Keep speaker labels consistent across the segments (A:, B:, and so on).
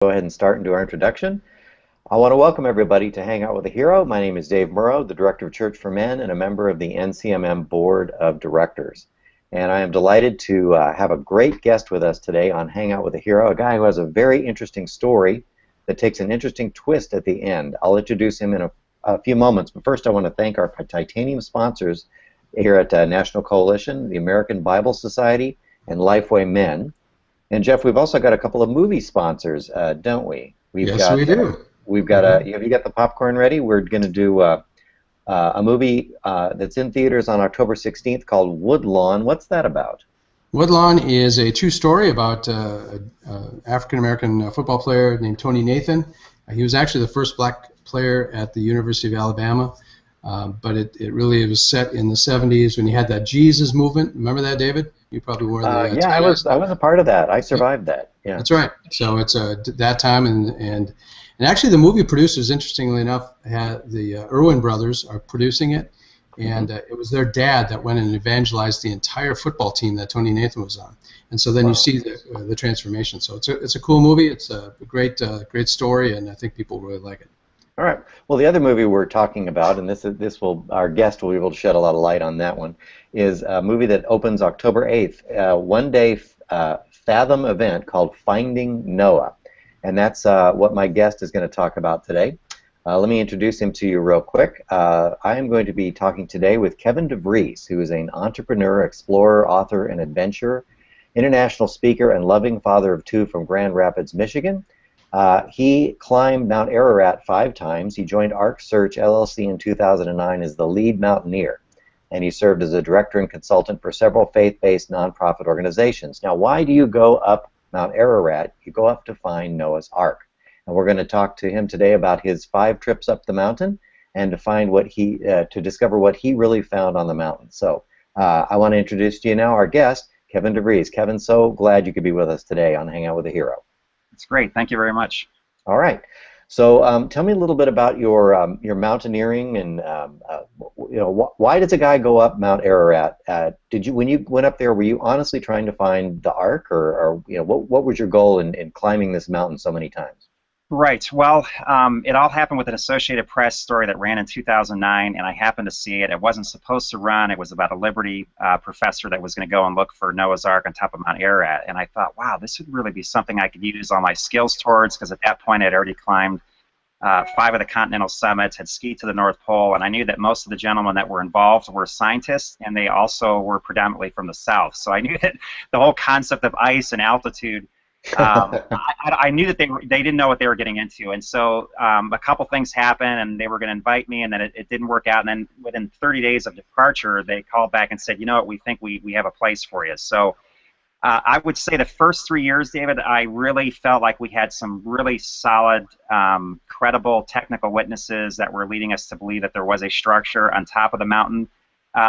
A: Go ahead and start and do our introduction. I want to welcome everybody to Hang Out with a Hero. My name is Dave Murrow, the Director of Church for Men and a member of the NCMM Board of Directors. And I am delighted to have a great guest with us today on Hang Out with a Hero, a guy who has a very interesting story that takes an interesting twist at the end. I'll introduce him in a few moments, but first I want to thank our titanium sponsors here at National Coalition, the American Bible Society, and Lifeway Men. And Jeff, we've also got a couple of movie sponsors, don't we?
B: Yes, we do.
A: We've got have you got the popcorn ready? We're going to do a movie that's in theaters on October 16th called Woodlawn. What's that about?
B: Woodlawn is a true story about an African-American football player named Tony Nathan. He was actually the first black player at the University of Alabama, but it really was set in the 70s when you had that Jesus movement. Remember that, David? You probably were there.
A: Yeah, I was a part of that. I survived that. Yeah,
B: that's right. So it's that time, and actually the movie producers, interestingly enough, had the Irwin brothers are producing it, and it was their dad that went and evangelized the entire football team that Tony Nathan was on, and so then you see the transformation. So it's a cool movie. It's a great story, and I think people really like it.
A: All right. Well, the other movie we're talking about, and our guest will be able to shed a lot of light on that one, is a movie that opens October 8th, one-day Fathom event called Finding Noah, and that's what my guest is going to talk about today. Let me introduce him to you real quick. I am going to be talking today with Kevin DeVries, who is an entrepreneur, explorer, author, and adventurer, international speaker, and loving father of two from Grand Rapids, Michigan. He climbed Mount Ararat 5 times. He joined Arc Search LLC in 2009 as the lead mountaineer, and he served as a director and consultant for several faith-based nonprofit organizations. Now, why do you go up Mount Ararat? You go up to find Noah's Ark, and we're going to talk to him today about his 5 trips up the mountain and to find to discover what he really found on the mountain. So, I want to introduce to you now our guest, Kevin DeVries. Kevin, so glad you could be with us today on Hang Out with a Hero.
C: It's great. Thank you very much.
A: All right. So tell me a little bit about your mountaineering and why does a guy go up Mount Ararat? When you went up there, were you honestly trying to find the Ark, or what was your goal in climbing this mountain so many times?
C: Right. Well, it all happened with an Associated Press story that ran in 2009, and I happened to see it. It wasn't supposed to run. It was about a Liberty professor that was going to go and look for Noah's Ark on top of Mount Ararat. And I thought, wow, this would really be something I could use all my skills towards, because at that point I'd already climbed 5 of the continental summits, had skied to the North Pole, and I knew that most of the gentlemen that were involved were scientists, and they also were predominantly from the South. So I knew that the whole concept of ice and altitude, I knew that they didn't know what they were getting into, and so a couple things happened, and they were going to invite me, and then it didn't work out, and then within 30 days of departure, they called back and said, you know what, we think we have a place for you. So I would say the first 3 years, David, I really felt like we had some really solid, credible technical witnesses that were leading us to believe that there was a structure on top of the mountain.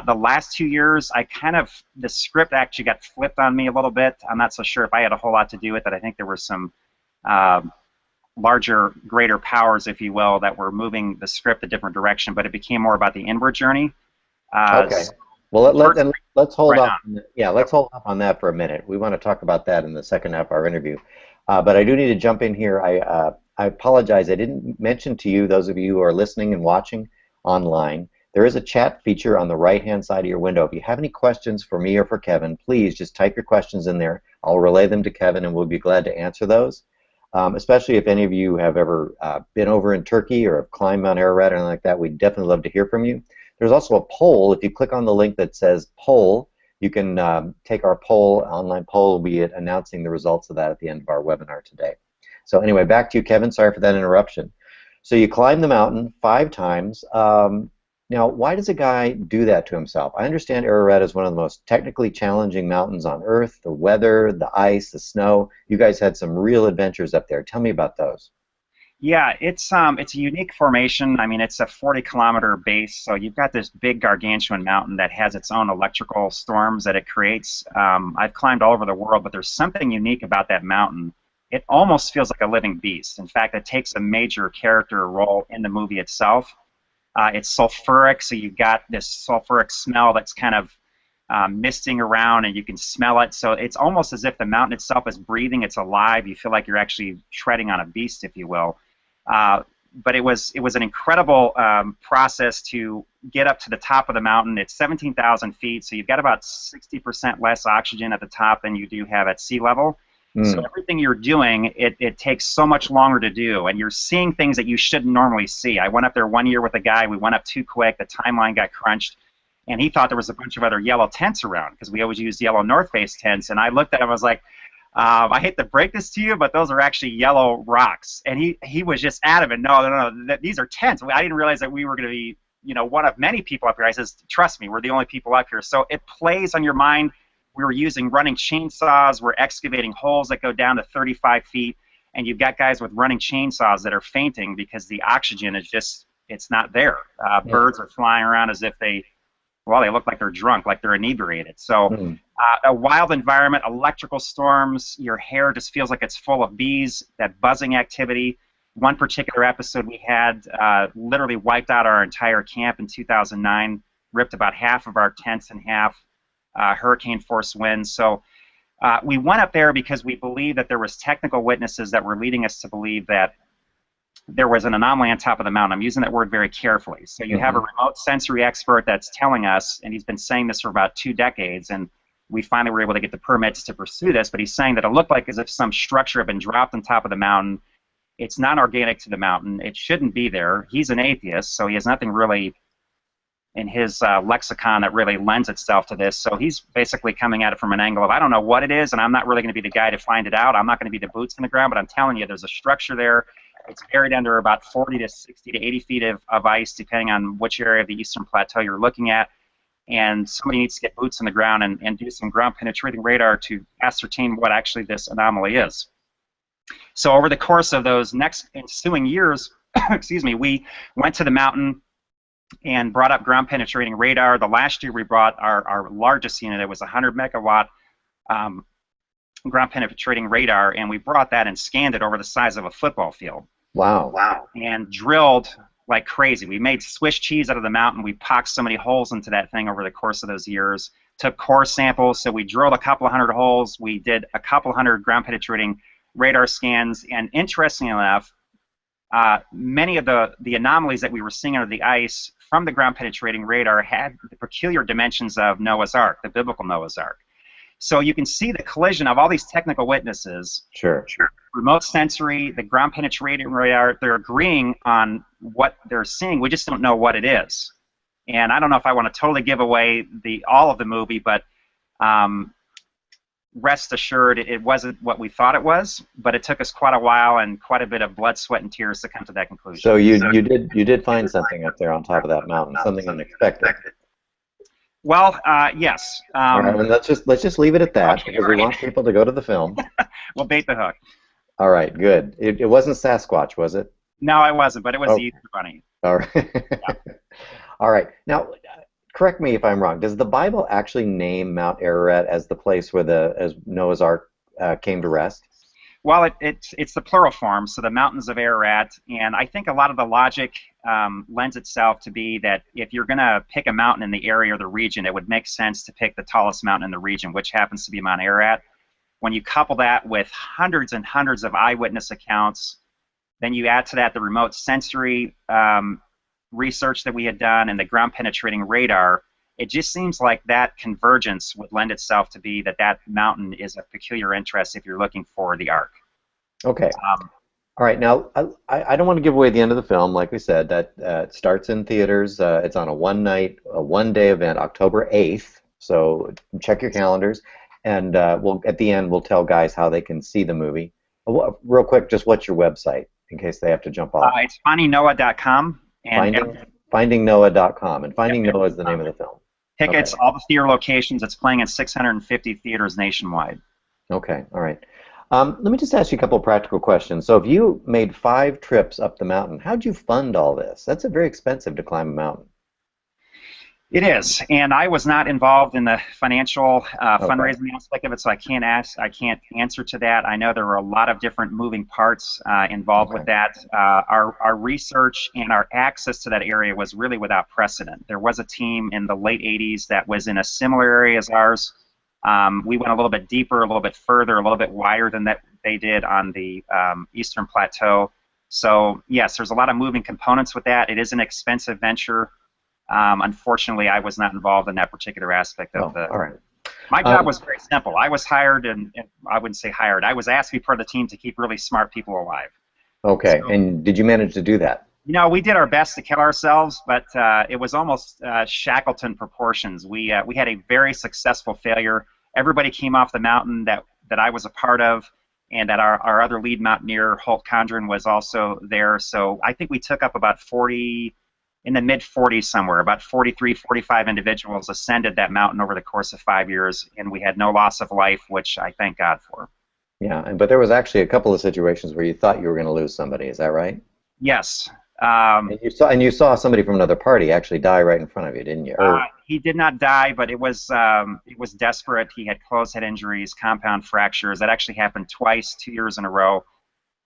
C: The last 2 years, the script actually got flipped on me a little bit. I'm not so sure if I had a whole lot to do with it. I think there were some larger, greater powers, if you will, that were moving the script a different direction, but it became more about the inward journey.
A: Okay. Well, let's hold off. Yeah, let's hold off on that for a minute. We want to talk about that in the second half of our interview. But I do need to jump in here. I apologize. I didn't mention to you, those of you who are listening and watching online, there is a chat feature on the right-hand side of your window. If you have any questions for me or for Kevin, please just type your questions in there. I'll relay them to Kevin, and we'll be glad to answer those, especially if any of you have ever been over in Turkey or have climbed Mount Ararat or anything like that. We'd definitely love to hear from you. There's also a poll. If you click on the link that says poll, you can take our poll, online poll. We'll be announcing the results of that at the end of our webinar today. So anyway, back to you, Kevin. Sorry for that interruption. So you climbed the mountain 5 times. Now, why does a guy do that to himself? I understand Ararat is one of the most technically challenging mountains on Earth. The weather, the ice, the snow. You guys had some real adventures up there. Tell me about those.
C: Yeah, it's a unique formation. I mean, it's a 40-kilometer base, so you've got this big gargantuan mountain that has its own electrical storms that it creates. I've climbed all over the world, but there's something unique about that mountain. It almost feels like a living beast. In fact, it takes a major character role in the movie itself. It's sulfuric, so you've got this sulfuric smell that's kind of misting around, and you can smell it. So it's almost as if the mountain itself is breathing. It's alive. You feel like you're actually treading on a beast, if you will. But it was an incredible process to get up to the top of the mountain. It's 17,000 feet, so you've got about 60% less oxygen at the top than you do have at sea level. So everything you're doing, it takes so much longer to do, and you're seeing things that you shouldn't normally see. I went up there one year with a guy. We went up too quick. The timeline got crunched, and he thought there was a bunch of other yellow tents around because we always use yellow North Face tents. And I looked at him, I was like, I hate to break this to you, but those are actually yellow rocks. And he was just adamant, no, these are tents. I didn't realize that we were going to be, one of many people up here. I says, trust me, we're the only people up here. So it plays on your mind. We were using running chainsaws. We're excavating holes that go down to 35 feet. And you've got guys with running chainsaws that are fainting because the oxygen is just, it's not there. Birds are flying around as if they look like they're drunk, like they're inebriated. So a wild environment, electrical storms, your hair just feels like it's full of bees, that buzzing activity. One particular episode we had literally wiped out our entire camp in 2009, ripped about half of our tents in half, hurricane force winds. So we went up there because we believed that there was technical witnesses that were leading us to believe that there was an anomaly on top of the mountain. I'm using that word very carefully. So you have a remote sensory expert that's telling us, and he's been saying this for about 2 decades, and we finally were able to get the permits to pursue this, but he's saying that it looked like as if some structure had been dropped on top of the mountain. It's not organic to the mountain. It shouldn't be there. He's an atheist, so he has nothing really in his lexicon that really lends itself to this. So he's basically coming at it from an angle of, I don't know what it is, and I'm not really going to be the guy to find it out. I'm not going to be the boots in the ground, but I'm telling you, there's a structure there. It's buried under about 40 to 60 to 80 feet of ice, depending on which area of the Eastern Plateau you're looking at. And somebody needs to get boots in the ground and do some ground-penetrating radar to ascertain what actually this anomaly is. So over the course of those next ensuing years, excuse me, we went to the mountain and brought up ground-penetrating radar. The last year we brought our largest unit. It was 100 megawatt ground-penetrating radar, and we brought that and scanned it over the size of a football field.
A: Wow.
C: And drilled like crazy. We made Swiss cheese out of the mountain. We pocked so many holes into that thing over the course of those years. Took core samples, so we drilled a couple of hundred holes. We did a couple hundred ground-penetrating radar scans, and interestingly enough, many of the anomalies that we were seeing under the ice from the ground-penetrating radar had the peculiar dimensions of Noah's Ark, the biblical Noah's Ark. So you can see the collision of all these technical witnesses.
A: Sure.
C: Remote sensory, the ground-penetrating radar, they're agreeing on what they're seeing. We just don't know what it is. And I don't know if I want to totally give away all of the movie, but rest assured it wasn't what we thought it was, but it took us quite a while and quite a bit of blood, sweat, and tears to come to that conclusion.
A: So you did find something up there on top of that mountain, something unexpected.
C: Well, yes.
A: All right, well, let's just leave it at that, because we want people to go to the film.
C: We'll bait the hook.
A: All right, good. It wasn't Sasquatch, was it?
C: No, it wasn't, but it was the Easter Bunny.
A: All right.
C: Yeah.
A: All right. Now, correct me if I'm wrong. Does the Bible actually name Mount Ararat as the place where as Noah's Ark came to rest?
C: Well, it's the plural form, so the mountains of Ararat, and I think a lot of the logic lends itself to be that if you're going to pick a mountain in the area or the region, it would make sense to pick the tallest mountain in the region, which happens to be Mount Ararat. When you couple that with hundreds and hundreds of eyewitness accounts, then you add to that the remote sensory research that we had done and the ground-penetrating radar, it just seems like that convergence would lend itself to be that mountain is of peculiar interest if you're looking for the Ark.
A: Okay. All right. Now, I don't want to give away the end of the film. Like we said, that starts in theaters. It's on a one-day event, October 8th. So check your calendars. And at the end, we'll tell guys how they can see the movie. Real quick, just what's your website in case they have to jump off?
C: It's findingnoah.com.
A: Findingnoah.com. And Finding Noah is the name of the film.
C: Tickets, all the theater locations. It's playing in 650 theaters nationwide.
A: Okay, all right. Let me just ask you a couple of practical questions. So if you made 5 trips up the mountain, how'd you fund all this? That's very expensive to climb a mountain.
C: It is, and I was not involved in the financial
A: Okay.
C: fundraising aspect of it, so I can't answer to that. I know there were a lot of different moving parts involved with
A: Okay.
C: that. Our research and our access to that area was really without precedent. There was a team in the late '80s that was in a similar area as ours. We went a little bit deeper, a little bit further, a little bit wider than that they did on the Eastern Plateau. So yes, there's a lot of moving components with that. It is an expensive venture. Unfortunately, I was not involved in that particular aspect of
A: Oh,
C: the.
A: all right.
C: My job
A: Um,
C: was very simple. I was hired, and I wouldn't say hired. I was asked to be part of the team to keep really smart people alive.
A: okay.
C: So,
A: And did you manage to do that?
C: we did our best to kill ourselves, but it was almost Shackleton proportions. We had a very successful failure. Everybody came off the mountain that I was a part of, and that our other lead mountaineer, Holt Condren, was also there. So I think we took up about 40, in the mid 40s somewhere, about 43, 45 individuals ascended that mountain over the course of 5 years, and we had no loss of life, which I thank God for.
A: Yeah. But there was actually a couple of situations where you thought you were going to lose somebody. Is that right?
C: Yes.
A: And you saw somebody from another party actually die right in front of you, didn't you?
C: He did not die, but it was desperate. He had closed head injuries, compound fractures. That actually happened twice, 2 years in a row.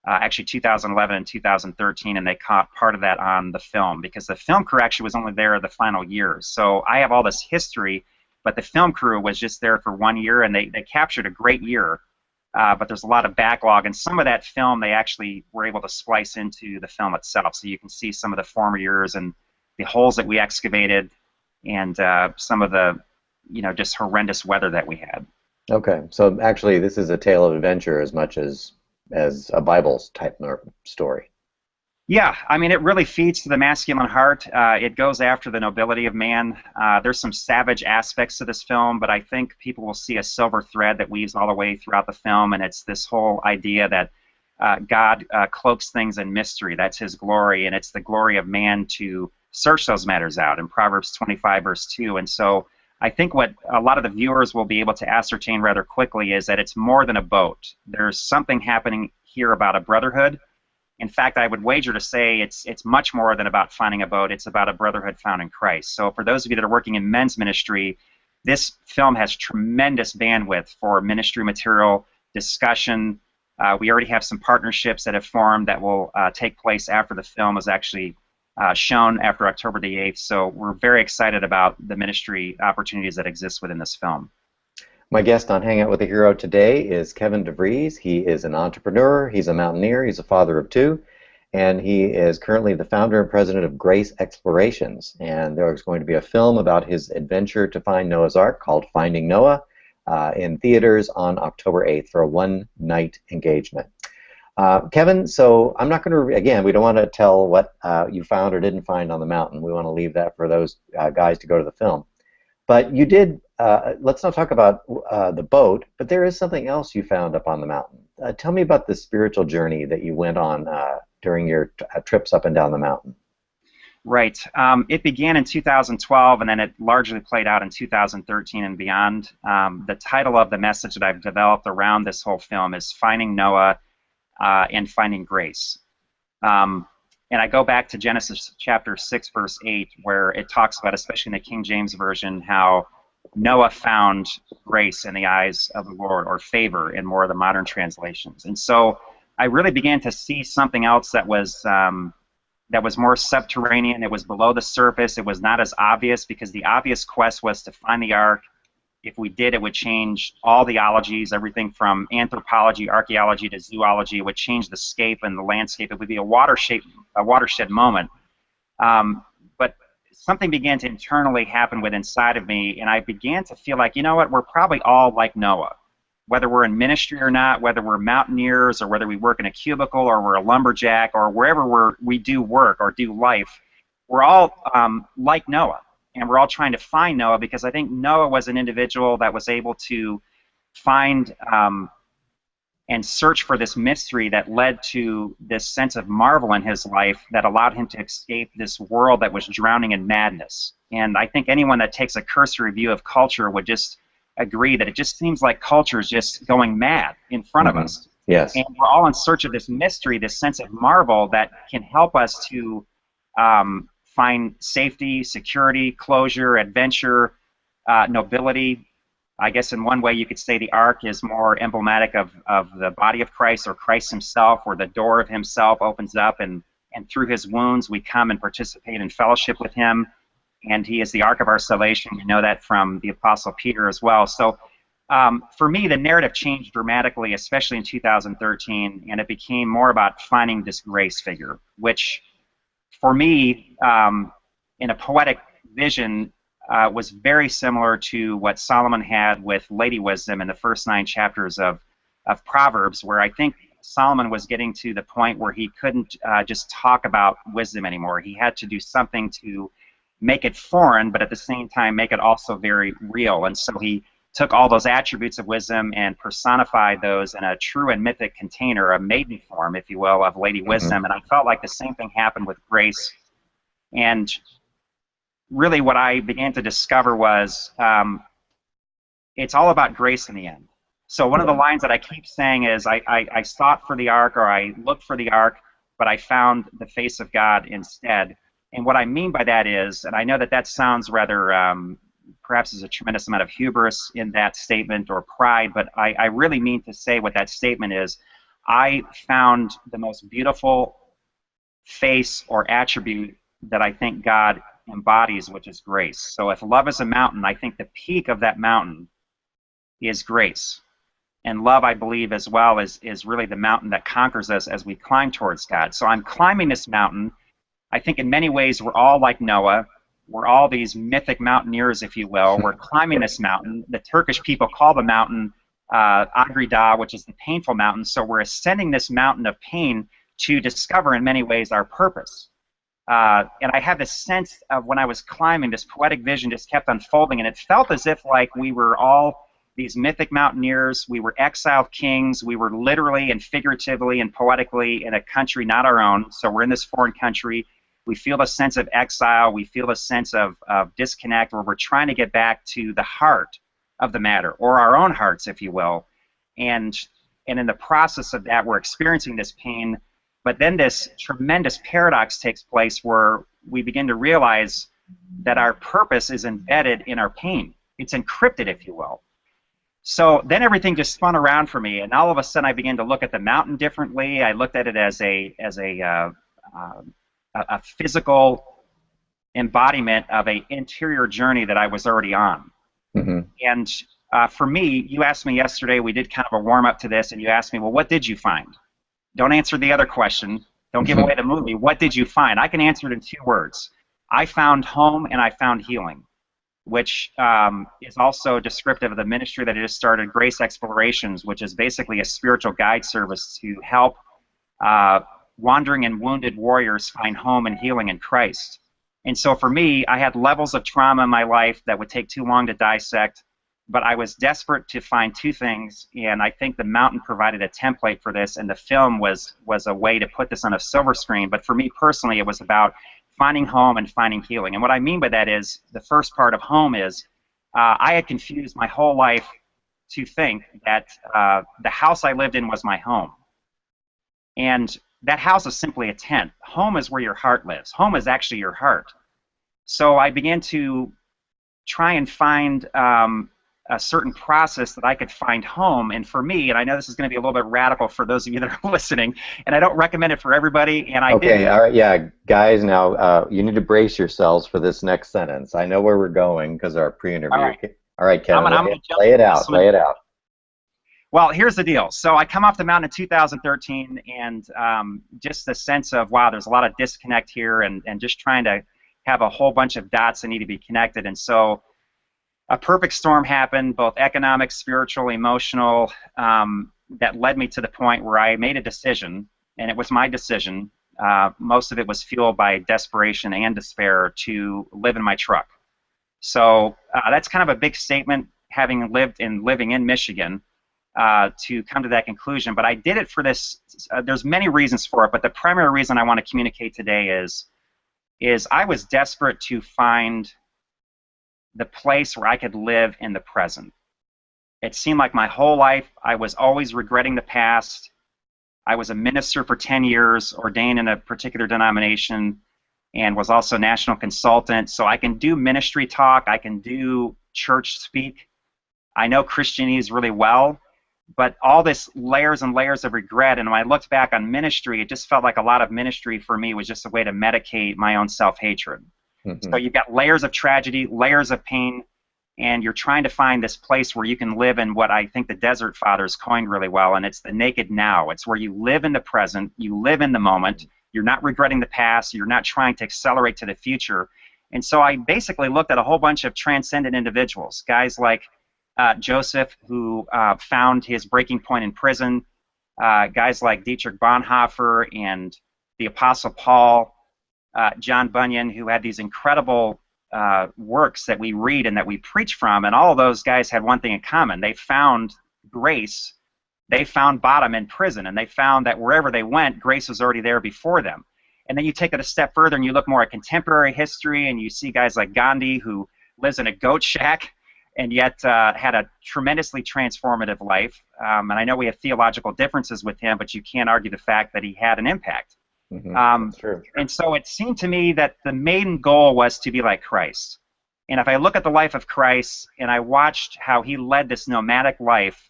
C: Actually, 2011 and 2013, and they caught part of that on the film because the film crew actually was only there the final year. So I have all this history, but the film crew was just there for 1 year, and they captured a great year. But there's a lot of backlog, and some of that film they actually were able to splice into the film itself. So you can see some of the former years and the holes that we excavated, and some of the, just horrendous weather that we had.
A: Okay. So actually, this is a tale of adventure as much as a Bible type story.
C: Yeah, I mean, it really feeds to the masculine heart. It goes after the nobility of man. There's some savage aspects to this film, but I think people will see a silver thread that weaves all the way throughout the film, and it's this whole idea that God cloaks things in mystery. That's His glory, and it's the glory of man to search those matters out in Proverbs 25, verse 2. And so I think what a lot of the viewers will be able to ascertain rather quickly is that it's more than a boat. There's something happening here about a brotherhood. In fact, I would wager to say it's much more than about finding a boat. It's about a brotherhood found in Christ. So for those of you that are working in men's ministry, this film has tremendous bandwidth for ministry material, discussion. We already have some partnerships that have formed that will take place after the film is actually shown after October the 8th. So we're very excited about the ministry opportunities that exist within this film.
A: My guest on Hangout with a Hero today is Kevin DeVries. He is an entrepreneur, he's a mountaineer, he's a father of two, and he is currently the founder and president of Grace Explorations. And there is going to be a film about his adventure to find Noah's Ark called Finding Noah in theaters on October 8th for a one-night engagement. Kevin, so I'm not going to, again, we don't want to tell what you found or didn't find on the mountain. We want to leave that for those guys to go to the film. But you did, let's not talk about the boat, but there is something else you found up on the mountain. Tell me about the spiritual journey that you went on during your trips up and down the mountain.
C: Right. It began in 2012, and then it largely played out in 2013 and beyond. The title of the message that I've developed around this whole film is Finding Noah and Finding Grace. And I go back to Genesis chapter 6, verse 8, where it talks about, especially in the King James Version, how Noah found grace in the eyes of the Lord, or favor in more of the modern translations. And so I really began to see something else that was more subterranean. It was below the surface. It was not as obvious, because the obvious quest was to find the ark. If we did, it would change all the ologies, everything from anthropology, archaeology, to zoology. It would change the scape and the landscape. It would be a watershed moment. But something began to internally happen within inside of me, and I began to feel like, you know what, we're probably all like Noah. Whether we're in ministry or not, whether we're mountaineers, or whether we work in a cubicle, or we're a lumberjack, or wherever we do work or do life, we're all like Noah. And we're all trying to find Noah, because I think Noah was an individual that was able to find and search for this mystery that led to this sense of marvel in his life that allowed him to escape this world that was drowning in madness. And I think anyone that takes a cursory view of culture would just agree that it just seems like culture is just going mad in front of us.
A: Yes.
C: And we're all in search of this mystery, this sense of marvel that can help us to find safety, security, closure, adventure, nobility. I guess in one way you could say the ark is more emblematic of the body of Christ, or Christ himself, where the door of himself opens up, and through his wounds we come and participate in fellowship with him, and he is the ark of our salvation. We know that from the Apostle Peter as well. So for me, the narrative changed dramatically, especially in 2013, and it became more about finding this grace figure, which for me, in a poetic vision, was very similar to what Solomon had with Lady Wisdom in the first 9 chapters of Proverbs, where I think Solomon was getting to the point where he couldn't just talk about wisdom anymore. He had to do something to make it foreign, but at the same time make it also very real. And so he took all those attributes of wisdom and personified those in a true and mythic container, a maiden form, if you will, of Lady Wisdom. And I felt like the same thing happened with grace. And really what I began to discover was it's all about grace in the end. So one of the lines that I keep saying is, I sought for the ark, or I looked for the ark, but I found the face of God instead. And what I mean by that is, and I know that that sounds rather, perhaps there's a tremendous amount of hubris in that statement, or pride, but I really mean to say what that statement is. I found the most beautiful face or attribute that I think God embodies, which is grace. So if love is a mountain, I think the peak of that mountain is grace. And love, I believe, as well, is really the mountain that conquers us as we climb towards God. So I'm climbing this mountain. I think in many ways we're all like Noah. We're all these mythic mountaineers, if you will. We're climbing this mountain. The Turkish people call the mountain Agri Dağ, which is the painful mountain. So we're ascending this mountain of pain to discover in many ways our purpose. And I had this sense of, when I was climbing, this poetic vision just kept unfolding, and it felt as if like we were all these mythic mountaineers. We were exiled kings. We were literally and figuratively and poetically in a country not our own. So we're in this foreign country. We feel a sense of exile. We feel a sense of disconnect, where we're trying to get back to the heart of the matter, or our own hearts, if you will. And in the process of that, we're experiencing this pain. But then this tremendous paradox takes place, where we begin to realize that our purpose is embedded in our pain. It's encrypted, if you will. So then everything just spun around for me, and all of a sudden I began to look at the mountain differently. I looked at it as a physical embodiment of an interior journey that I was already on. And for me, you asked me yesterday, we did kind of a warm-up to this, and you asked me, well, what did you find? Don't answer the other question. Don't give away the movie. What did you find? I can answer it in 2 words. I found home, and I found healing, which is also descriptive of the ministry that I just started, Grace Explorations, which is basically a spiritual guide service to help wandering and wounded warriors find home and healing in Christ. And so for me, I had levels of trauma in my life that would take too long to dissect, but I was desperate to find 2 things, and I think the mountain provided a template for this, and the film was a way to put this on a silver screen. But for me personally, it was about finding home and finding healing. And what I mean by that is, the first part of home is, I had confused my whole life to think that the house I lived in was my home. And that house is simply a tent. Home is where your heart lives. Home is actually your heart. So I began to try and find a certain process that I could find home. And for me, and I know this is going to be a little bit radical for those of you that are listening, and I don't recommend it for everybody. And I did.
A: All right, yeah, guys, now you need to brace yourselves for this next sentence. I know where we're going because of our pre-interview. All right, Kevin, lay it out. Lay it out.
C: Well, here's the deal. So I come off the mountain in 2013, and just the sense of, wow, there's a lot of disconnect here, and just trying to have a whole bunch of dots that need to be connected. And so a perfect storm happened, both economic, spiritual, emotional, that led me to the point where I made a decision, and it was my decision. Most of it was fueled by desperation and despair, to live in my truck. So that's kind of a big statement, having living in Michigan, to come to that conclusion. But I did it for this. There's many reasons for it, but the primary reason I want to communicate today is I was desperate to find the place where I could live in the present. It seemed like my whole life I was always regretting the past. I was a minister for 10 years, ordained in a particular denomination, and was also national consultant. So I can do ministry talk, I can do church speak. I know Christianese really well, but all this layers and layers of regret, and when I looked back on ministry, it just felt like a lot of ministry for me was just a way to medicate my own self-hatred. So you've got layers of tragedy, layers of pain, and you're trying to find this place where you can live in what I think the Desert Fathers coined really well, and it's the naked now. It's where you live in the present, you live in the moment, you're not regretting the past, you're not trying to accelerate to the future. And so I basically looked at a whole bunch of transcendent individuals, guys like Joseph, who found his breaking point in prison, guys like Dietrich Bonhoeffer and the Apostle Paul, John Bunyan, who had these incredible works that we read and that we preach from, and all of those guys had one thing in common. They found grace, they found bottom in prison, and they found that wherever they went, grace was already there before them. And then you take it a step further and you look more at contemporary history, and you see guys like Gandhi, who lives in a goat shack and yet had a tremendously transformative life. And I know we have theological differences with him, but you can't argue the fact that he had an impact.
A: That's true.
C: And so it seemed to me that the main goal was to be like Christ. And if I look at the life of Christ and I watched how he led this nomadic life,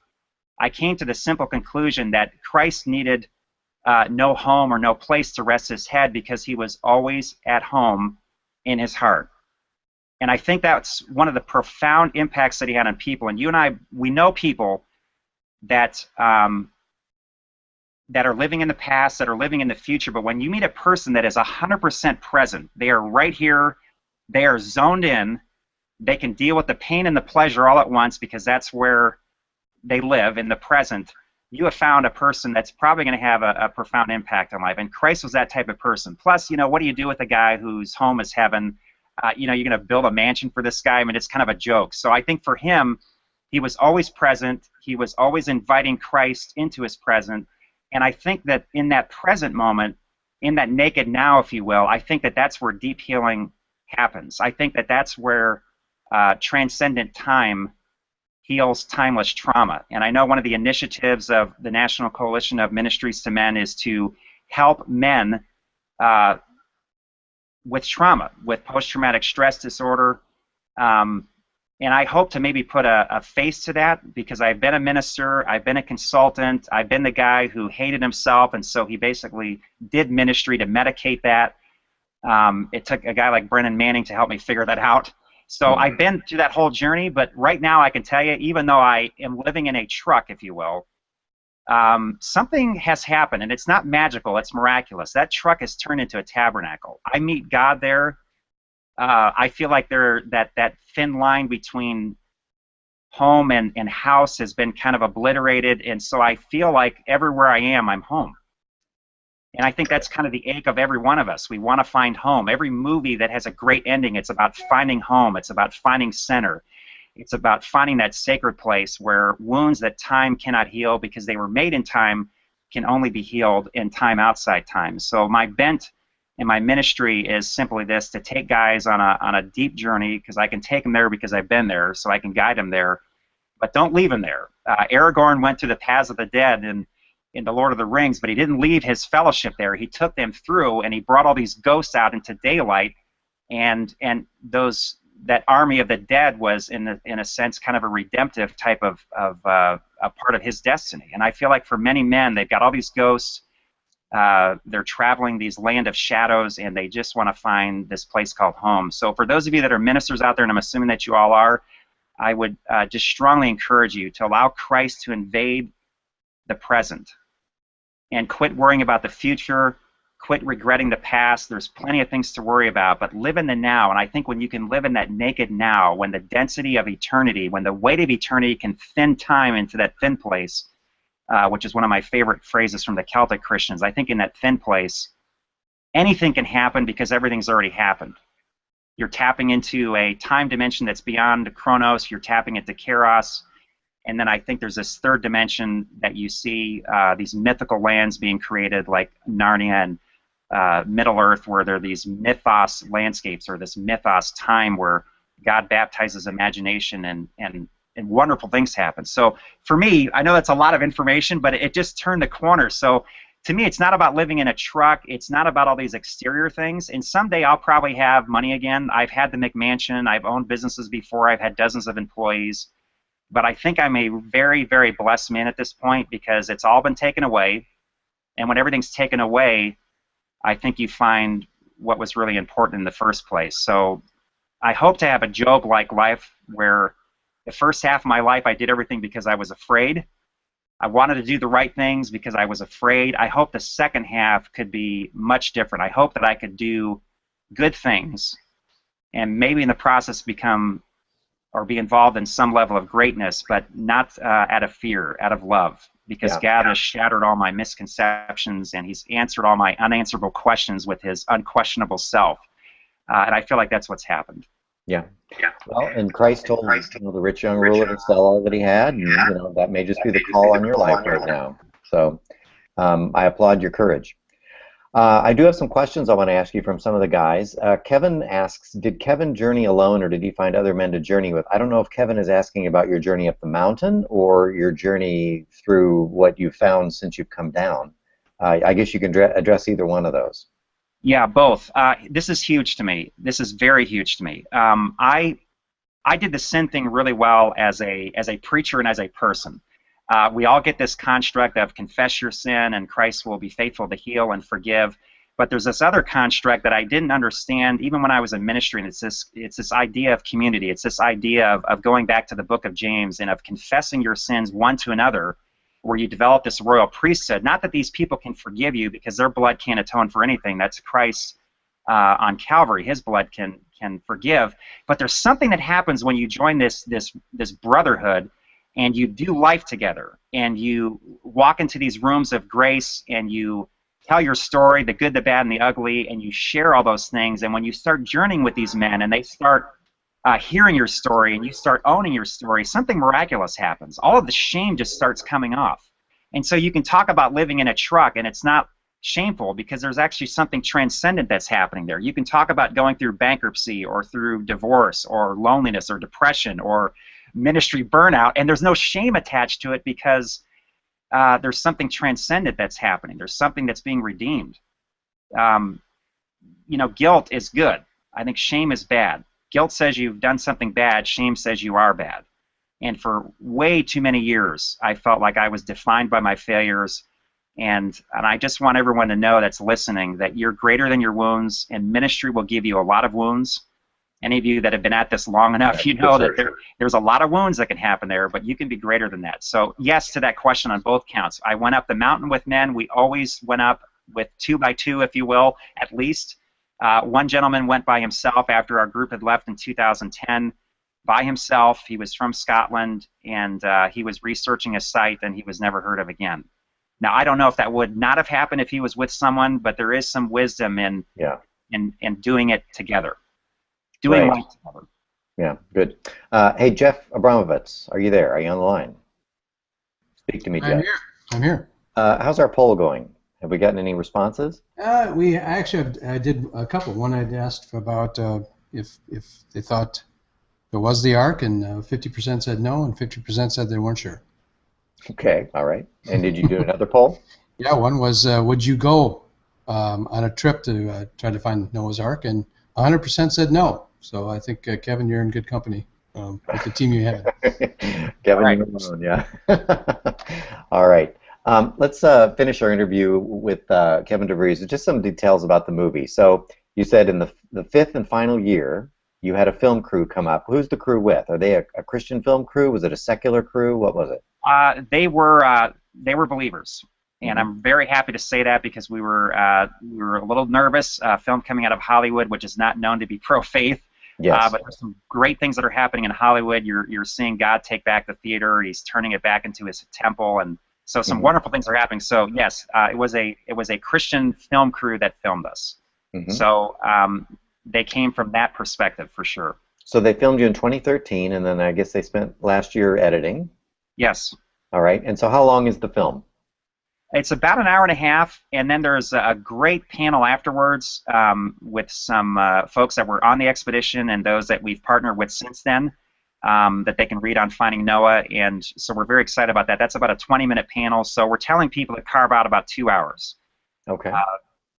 C: I came to the simple conclusion that Christ needed no home or no place to rest his head because he was always at home in his heart. And I think that's one of the profound impacts that he had on people. And you and I, we know people that that are living in the past, that are living in the future, but when you meet a person that is 100% present, they are right here, they are zoned in, they can deal with the pain and the pleasure all at once because that's where they live, in the present, you have found a person that's probably going to have a profound impact on life. And Christ was that type of person. Plus, you know, what do you do with a guy whose home is heaven? You know, you're going to build a mansion for this guy? I mean, it's kind of a joke. So I think for him, he was always present, he was always inviting Christ into his present. And I think that in that present moment, in that naked now, if you will, I think that that's where deep healing happens. I think that that's where transcendent time heals timeless trauma. And I know one of the initiatives of the National Coalition of Ministries to Men is to help men with trauma, with post-traumatic stress disorder. And I hope to maybe put a face to that because I've been a minister, I've been a consultant, I've been the guy who hated himself, and so he basically did ministry to medicate that. It took a guy like Brennan Manning to help me figure that out. So I've been through that whole journey, but right now I can tell you, even though I am living in a truck, if you will, something has happened, and it's not magical, it's miraculous. That truck has turned into a tabernacle. I meet God there. I feel like that thin line between home and house has been kind of obliterated, and so I feel like everywhere I am, I'm home. And I think that's kind of the ache of every one of us. We want to find home. Every movie that has a great ending, it's about finding home. It's about finding center. It's about finding that sacred place where wounds that time cannot heal because they were made in time can only be healed in time outside time. So my bent in my ministry is simply this, to take guys on a deep journey, because I can take them there because I've been there, so I can guide them there, but don't leave them there. Aragorn went through the paths of the dead in The Lord of the Rings, but he didn't leave his fellowship there. He took them through, and he brought all these ghosts out into daylight, and that army of the dead was, in a sense, kind of a redemptive type of a part of his destiny. And I feel like for many men, they've got all these ghosts. They're traveling these land of shadows, and they just want to find this place called home. So for those of you that are ministers out there, and I'm assuming that you all are, I would just strongly encourage you to allow Christ to invade the present and quit worrying about the future, quit regretting the past. There's plenty of things to worry about, but live in the now. And I think when you can live in that naked now, when the density of eternity, when the weight of eternity can thin time into that thin place, which is one of my favorite phrases from the Celtic Christians. I think in that thin place, anything can happen because everything's already happened. You're tapping into a time dimension that's beyond Chronos. You're tapping into Kairos. And then I think there's this third dimension that you see these mythical lands being created like Narnia and Middle-earth, where there are these mythos landscapes, or this mythos time where God baptizes imagination and wonderful things happen. So for me, I know that's a lot of information, but it just turned the corner. So to me, it's not about living in a truck. It's not about all these exterior things. And someday I'll probably have money again. I've had the McMansion. I've owned businesses before. I've had dozens of employees. But I think I'm a very, very blessed man at this point because it's all been taken away. And when everything's taken away, I think you find what was really important in the first place. So I hope to have a Job-like life where the first half of my life I did everything because I was afraid. I wanted to do the right things because I was afraid. I hope the second half could be much different. I hope that I could do good things and maybe in the process become or be involved in some level of greatness, but not out of fear, out of love, because God has shattered all my misconceptions and He's answered all my unanswerable questions with His unquestionable self. And I feel like that's what's happened.
A: Yeah. Well, and Christ told the rich young ruler to sell all that he had, and that may just be the call on your life right now. So I applaud your courage. I do have some questions I want to ask you from some of the guys. Kevin asks, did Kevin journey alone, or did he find other men to journey with? I don't know if Kevin is asking about your journey up the mountain or your journey through what you've found since you've come down. I guess you can address either one of those.
C: Yeah, both. This is huge to me. This is very huge to me. I did the sin thing really well as a preacher and as a person. We all get this construct of confess your sin and Christ will be faithful to heal and forgive. But there's this other construct that I didn't understand even when I was in ministry, and it's this idea of community. It's this idea of going back to the book of James and of confessing your sins one to another, where you develop this royal priesthood. Not that these people can forgive you because their blood can't atone for anything. That's Christ on Calvary. His blood can forgive. But there's something that happens when you join this brotherhood and you do life together and you walk into these rooms of grace and you tell your story, the good, the bad, and the ugly, and you share all those things. And when you start journeying with these men and they start hearing your story and you start owning your story, something miraculous happens. All of the shame just starts coming off. And so you can talk about living in a truck and it's not shameful because there's actually something transcendent that's happening there. You can talk about going through bankruptcy or through divorce or loneliness or depression or ministry burnout, and there's no shame attached to it because there's something transcendent that's happening. There's something that's being redeemed. Guilt is good. I think shame is bad. Guilt says you've done something bad. Shame says you are bad. And for way too many years, I felt like I was defined by my failures. And I just want everyone to know that's listening that you're greater than your wounds, and ministry will give you a lot of wounds. Any of you that have been at this long enough, you know that there's a lot of wounds that can happen there, but you can be greater than that. So yes to that question on both counts. I went up the mountain with men. We always went up with 2 by 2, if you will, at least. One gentleman went by himself after our group had left in 2010 by himself. He was from Scotland, and he was researching a site, and he was never heard of again. Now, I don't know if that would not have happened if he was with someone, but there is some wisdom in doing it together. Doing life together.
A: Yeah, good. Hey, Jeff Abramovitz, are you there? Are you on the line? Speak to me, Jeff.
B: I'm here.
A: How's our poll going? Have we gotten any responses?
B: I did a couple. One I'd asked about if they thought there was the ark, and 50% said no, and 50% said they weren't sure.
A: Okay, all right. And did you do another poll?
B: Yeah, one was, would you go on a trip to try to find Noah's Ark? And 100% said no. So I think, Kevin, you're in good company with the team you had.
A: Kevin, you're alone, yeah. All right. Let's finish our interview with Kevin DeVries. Just some details about the movie. So you said in the fifth and final year, you had a film crew come up. Who's the crew with? Are they a Christian film crew? Was it a secular crew? What was it?
C: They were believers, and I'm very happy to say that because we were a little nervous. Film coming out of Hollywood, which is not known to be pro-faith.
A: Yes.
C: But there's some great things that are happening in Hollywood. You're seeing God take back the theater. He's turning it back into His temple, and so some wonderful things are happening. So yes, it was a Christian film crew that filmed us. So they came from that perspective for sure.
A: So they filmed you in 2013, and then I guess they spent last year editing.
C: Yes.
A: All right. And so how long is the film?
C: It's about an hour and a half, and then there's a great panel afterwards with some folks that were on the expedition and those that we've partnered with since then. that they can read on Finding Noah, and so we're very excited about that. That's about a 20-minute panel, so we're telling people to carve out about 2 hours.
A: Okay.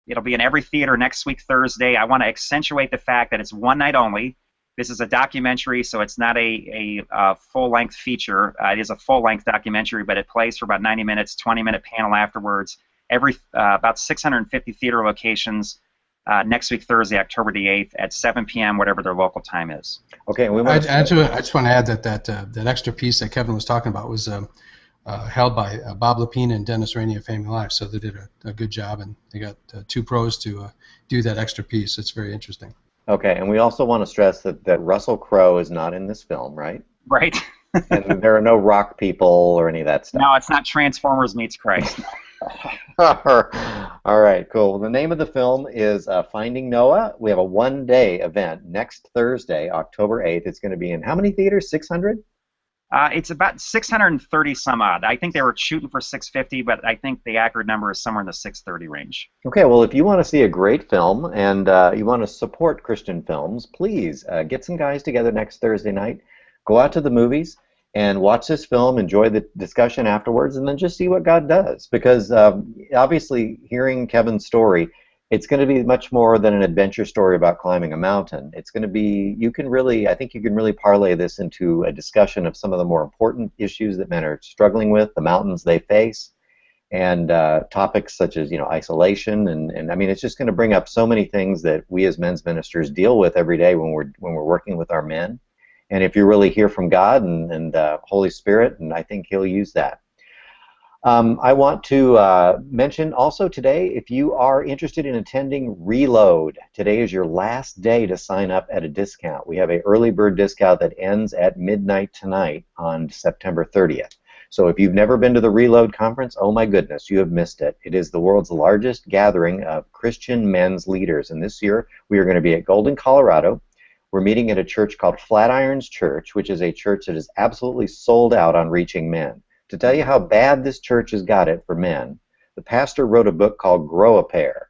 C: It'll be in every theater next week, Thursday. I want to accentuate the fact that it's one night only. This is a documentary, so it's not a full-length feature. It is a full-length documentary, but it plays for about 90 minutes, 20-minute panel afterwards. About 650 theater locations next week, Thursday, October the 8th at 7 p.m., whatever their local time is.
A: Okay.
B: I just want to add that extra piece that Kevin was talking about was held by Bob Lapine and Dennis Rainey of Family Life, so they did a good job, and they got 2 pros to do that extra piece. It's very interesting.
A: Okay, and we also want to stress that Russell Crowe is not in this film, right?
C: Right.
A: And there are no rock people or any of that stuff.
C: No, it's not Transformers meets Christ.
A: All right, cool. Well, the name of the film is Finding Noah. We have a one-day event next Thursday, October 8th. It's going to be in how many theaters? 600?
C: It's about 630 some odd. I think they were shooting for 650, but I think the accurate number is somewhere in the 630 range.
A: Okay, well, if you want to see a great film and you want to support Christian films, please get some guys together next Thursday night, go out to the movies, and watch this film, enjoy the discussion afterwards, and then just see what God does. Because obviously, hearing Kevin's story, it's going to be much more than an adventure story about climbing a mountain. It's going to be, I think you can really parlay this into a discussion of some of the more important issues that men are struggling with, the mountains they face, and topics such as, isolation. And I mean, it's just going to bring up so many things that we as men's ministers deal with every day when we're working with our men. And if you really hear from God and Holy Spirit, and I think He'll use that. I want to mention also today, if you are interested in attending Reload, today is your last day to sign up at a discount. We have an early bird discount that ends at midnight tonight on September 30th. So if you've never been to the Reload conference, oh my goodness, you have missed it. It is the world's largest gathering of Christian men's leaders. And this year, we are going to be at Golden, Colorado. We're meeting at a church called Flatirons Church, which is a church that is absolutely sold out on reaching men. To tell you how bad this church has got it for men, the pastor wrote a book called Grow a Pair.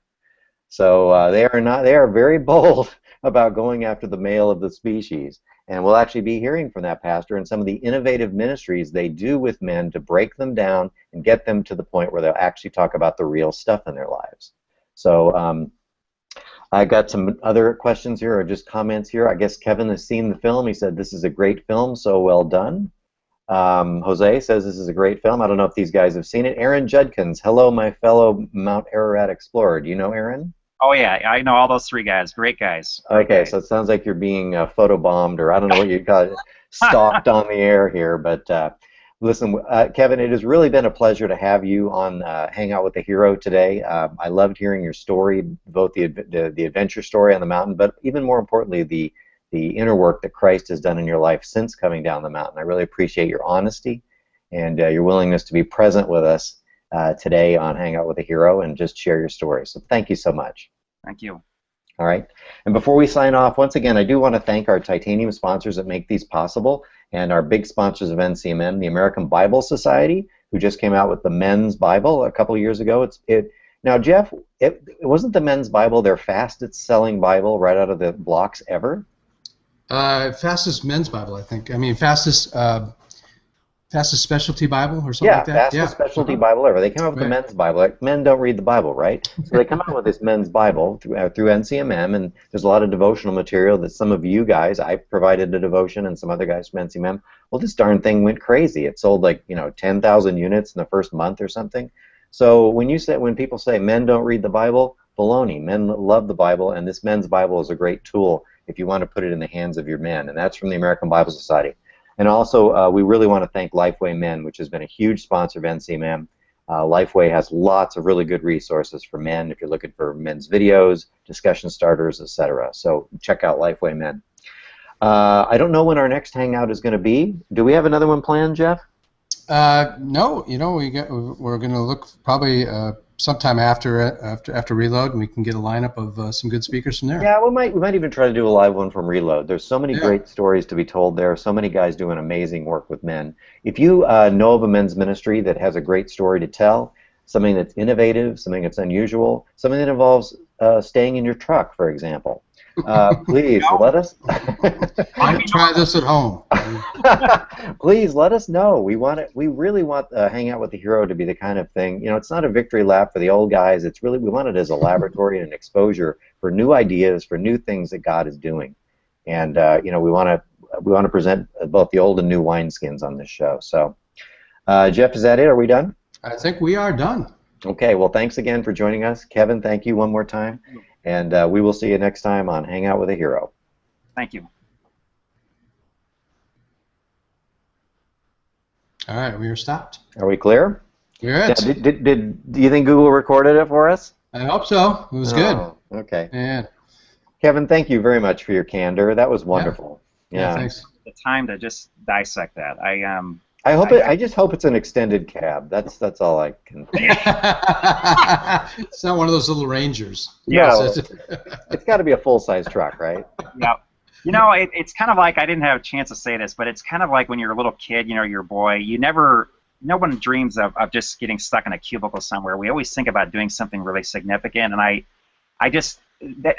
A: So they are very bold about going after the male of the species. And we'll actually be hearing from that pastor and some of the innovative ministries they do with men to break them down and get them to the point where they'll actually talk about the real stuff in their lives. So I got some other questions here, or just comments here. I guess Kevin has seen the film. He said, this is a great film, so well done. Jose says this is a great film. I don't know if these guys have seen it. Aaron Judkins, hello, my fellow Mount Ararat explorer. Do you know Aaron?
C: Oh, yeah, I know all those 3 guys. Great guys.
A: Okay, so it sounds like you're being photobombed, or I don't know what you call it, stalked on the air here. But listen, Kevin, it has really been a pleasure to have you on Hangout with the Hero today. I loved hearing your story, both the adventure story on the mountain, but even more importantly, the inner work that Christ has done in your life since coming down the mountain. I really appreciate your honesty and your willingness to be present with us today on Hangout with a Hero and just share your story. So thank you so much.
C: Thank you.
A: All right. And before we sign off, once again, I do want to thank our titanium sponsors that make these possible, and our big sponsors of NCMM, the American Bible Society, who just came out with the Men's Bible a couple of years ago. Now, Jeff, it wasn't the Men's Bible their fastest-selling Bible right out of the blocks ever?
B: Fastest men's Bible, I think. I mean, fastest specialty Bible or something like that.
A: Fastest specialty Bible ever. They came out with the Men's Bible. Like, men don't read the Bible, right? So they come out with this Men's Bible through NCMM, and there's a lot of devotional material that some of you guys, I provided a devotion, and some other guys from NCMM. Well, this darn thing went crazy. It sold like 10,000 units in the first month or something. So when people say men don't read the Bible, baloney. Men love the Bible, and this Men's Bible is a great tool if you want to put it in the hands of your men, and that's from the American Bible Society. And also, we really want to thank Lifeway Men, which has been a huge sponsor of NCMM. Lifeway has lots of really good resources for men if you're looking for men's videos, discussion starters, etc. So check out Lifeway Men. I don't know when our next Hangout is going to be. Do we have another one planned, Jeff?
B: No, we're going to look probably sometime after Reload, and we can get a lineup of some good speakers from there.
A: Yeah, we might even try to do a live one from Reload. There's so many great stories to be told there. So many guys doing amazing work with men. If you know of a men's ministry that has a great story to tell, something that's innovative, something that's unusual, something that involves staying in your truck, for example, Please
C: No.
A: let us.
B: Try this at home.
A: Please let us know. We want it. We really want Hangout with the Hero to be the kind of thing. You know, it's not a victory lap for the old guys. It's really, we want it as a laboratory and an exposure for new ideas, for new things that God is doing. And you know, we want to present both the old and new wineskins on this show. So, Jeff, is that it? Are we done?
B: I think we are done.
A: Okay. Well, thanks again for joining us, Kevin. Thank you one more time, and we will see you next time on Hangout with a Hero.
C: Thank you.
B: All right, we are stopped.
A: Are we clear?
B: We're
A: Yeah,
B: it.
A: do you think Google recorded it for us?
B: I hope so. It was good.
A: Oh, okay.
B: Yeah.
A: Kevin, thank you very much for your candor. That was wonderful.
B: Yeah, thanks.
C: The time to just dissect that.
A: I just hope it's an extended cab. That's all I can think.
B: It's not one of those little Rangers.
A: No, it's got to be a full-size truck, right?
C: Yeah. You know, it's kind of like, I didn't have a chance to say this, but it's kind of like when you're a little kid, you know, you're a boy, no one dreams of just getting stuck in a cubicle somewhere. We always think about doing something really significant, and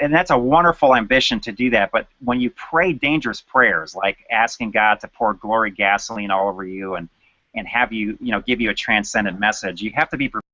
C: and that's a wonderful ambition to do that, but when you pray dangerous prayers, like asking God to pour glory gasoline all over you and have you, you know, give you a transcendent message, you have to be prepared